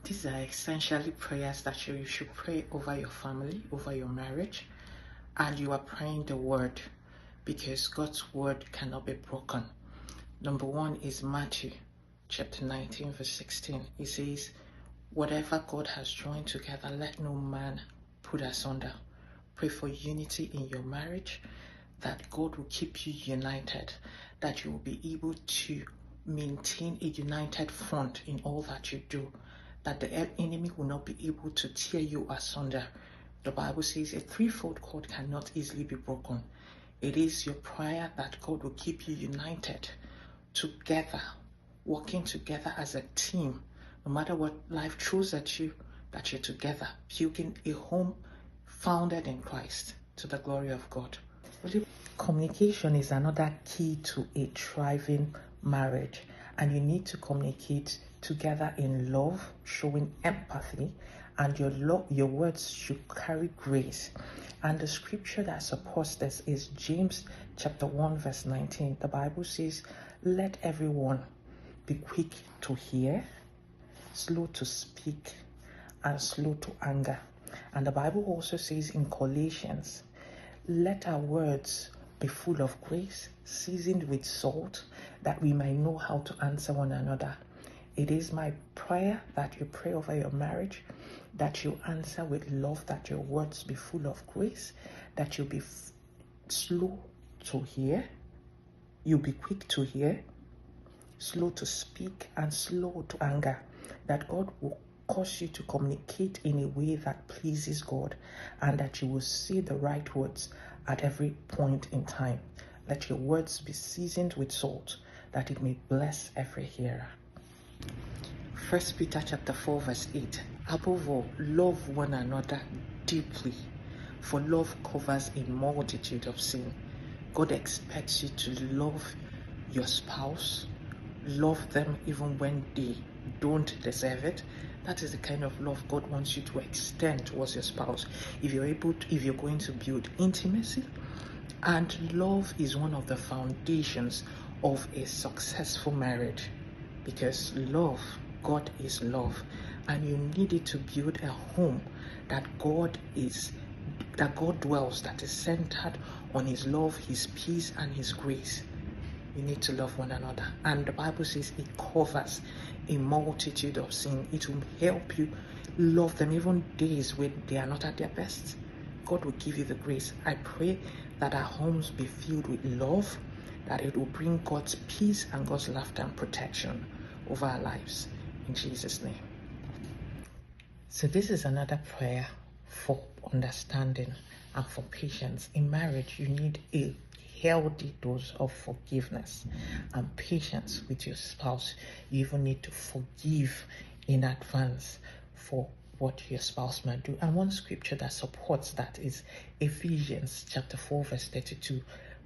These are essentially prayers that you should pray over your family, over your marriage, and you are praying the word because God's word cannot be broken. Number one is Matthew chapter 19 verse 16. It says, whatever God has joined together, let no man put asunder. Pray for unity in your marriage, that God will keep you united, that you will be able to maintain a united front in all that you do, that the enemy will not be able to tear you asunder. The Bible says a threefold cord cannot easily be broken. It is your prayer that God will keep you united, together, working together as a team, no matter what life throws at you, that you're together, building a home founded in Christ to the glory of God. Communication is another key to a thriving marriage, and you need to communicate together in love, showing empathy, and your words should carry grace. And the scripture that supports this is James chapter 1 verse 19. The Bible says, let everyone be quick to hear, slow to speak, and slow to anger. And the Bible also says in Colossians, let our words be full of grace, seasoned with salt, that we may know how to answer one another. It is my prayer that you pray over your marriage, that you answer with love, that your words be full of grace, that you'll be slow to hear, you'll be quick to hear, slow to speak, and slow to anger, that God will cause you to communicate in a way that pleases God, and that you will say the right words at every point in time. Let your words be seasoned with salt, that it may bless every hearer. 1 Peter chapter 4 verse 8. Above all, love one another deeply, for love covers a multitude of sin. God expects you to love your spouse, love them even when they don't deserve it. That is the kind of love God wants you to extend towards your spouse. If you're going to build intimacy, and love is one of the foundations of a successful marriage, because love, God is love, and you need it to build a home that God dwells, that is centered on his love, his peace, and his grace. You need to love one another. And the Bible says it covers a multitude of sin. It will help you love them even days when they are not at their best. God will give you the grace. I pray that our homes be filled with love, that it will bring God's peace and God's laughter and protection over our lives. In Jesus' name. So this is another prayer for understanding and for patience. In marriage, you need a healthy dose of forgiveness and patience with your spouse. You even need to forgive in advance for what your spouse might do. And one scripture that supports that is Ephesians chapter 4 verse 32.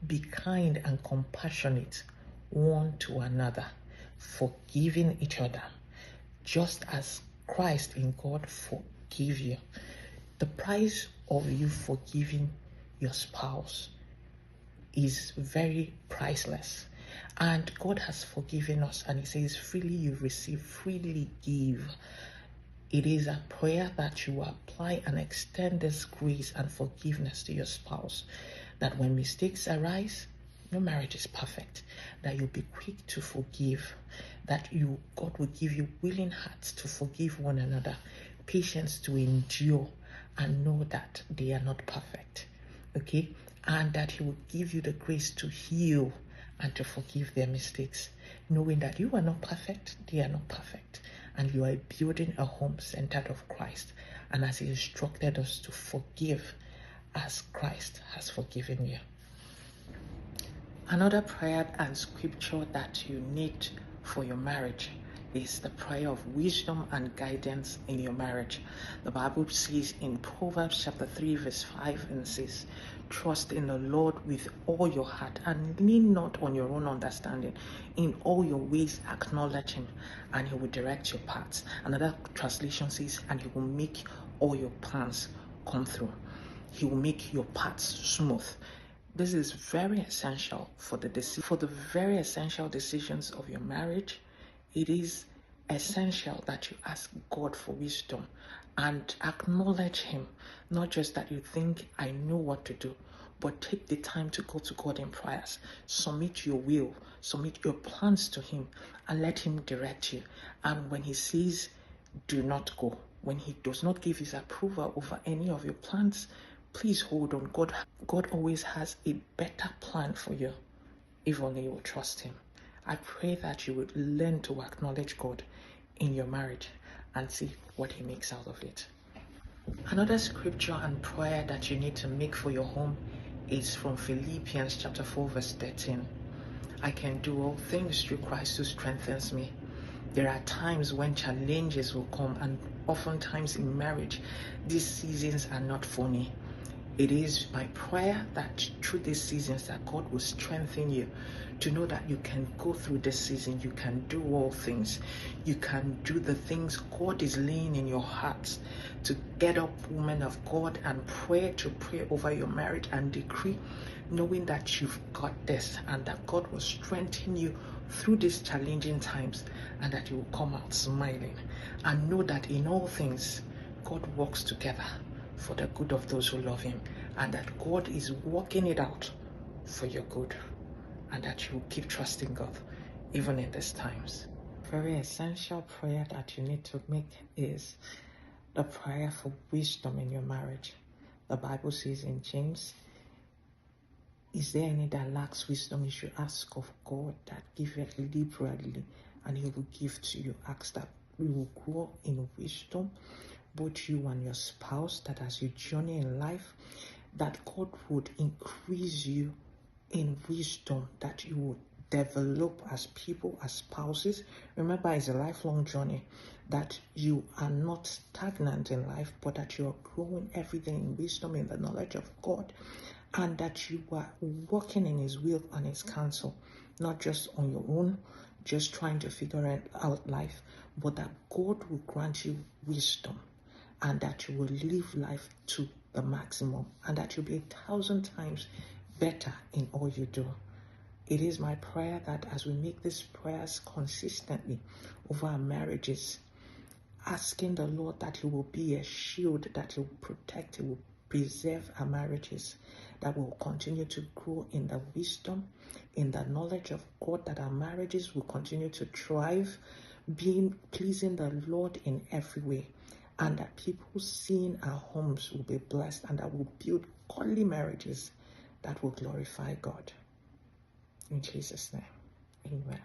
Be kind and compassionate one to another, forgiving each other, just as Christ in God forgave you. The price of you forgiving your spouse is very priceless, and God has forgiven us, and he says freely you receive, freely give. It is a prayer that you apply and extend this grace and forgiveness to your spouse, that when mistakes arise, no marriage is perfect, that you'll be quick to forgive, that God will give you willing hearts to forgive one another, patience to endure and know that they are not perfect, okay? And that he will give you the grace to heal and to forgive their mistakes, knowing that you are not perfect, they are not perfect, and you are building a home centered of Christ, and as he instructed us to forgive as Christ has forgiven you. Another prayer and scripture that you need for your marriage is the prayer of wisdom and guidance in your marriage. The Bible says in Proverbs chapter 3 verse 5 and says, trust in the Lord with all your heart and lean not on your own understanding. In all your ways acknowledge him, and he will direct your paths. Another translation says, and he will make all your plans come through. He will make your paths smooth. This is very essential for the very essential decisions of your marriage. It is essential that you ask God for wisdom and acknowledge Him. Not just that you think, I know what to do, but take the time to go to God in prayers. Submit your will, submit your plans to Him, and let Him direct you. And when He says, do not go, when He does not give His approval over any of your plans, please hold on. God always has a better plan for you, if only you will trust Him. I pray that you would learn to acknowledge God in your marriage and see what He makes out of it. Another scripture and prayer that you need to make for your home is from Philippians chapter 4 verse 13. I can do all things through Christ who strengthens me. There are times when challenges will come, and oftentimes in marriage, these seasons are not funny. It is my prayer that through these seasons that God will strengthen you to know that you can go through this season, you can do all things. You can do the things God is laying in your heart, to get up, woman of God, and pray over your marriage and decree, knowing that you've got this and that God will strengthen you through these challenging times and that you will come out smiling. And know that in all things, God works together for the good of those who love Him, and that God is working it out for your good, and that you will keep trusting God even in these times. Very essential prayer that you need to make is the prayer for wisdom in your marriage. The Bible says in James, is there any that lacks wisdom? You should ask of God that giveth liberally, and He will give to you. Ask that we will grow in wisdom, both you and your spouse, that as you journey in life, that God would increase you in wisdom, that you would develop as people, as spouses. Remember, it's a lifelong journey, that you are not stagnant in life, but that you are growing every day in wisdom, in the knowledge of God, and that you are working in His will and His counsel, not just on your own, just trying to figure out life, but that God will grant you wisdom, and that you will live life to the maximum, and that you'll be 1,000 times better in all you do. It is my prayer that as we make these prayers consistently over our marriages, asking the Lord that He will be a shield, that He will protect, He will preserve our marriages, that we will continue to grow in the wisdom, in the knowledge of God, that our marriages will continue to thrive, being pleasing the Lord in every way, and that people seeing our homes will be blessed, and that we'll build godly marriages that will glorify God. In Jesus' name, amen.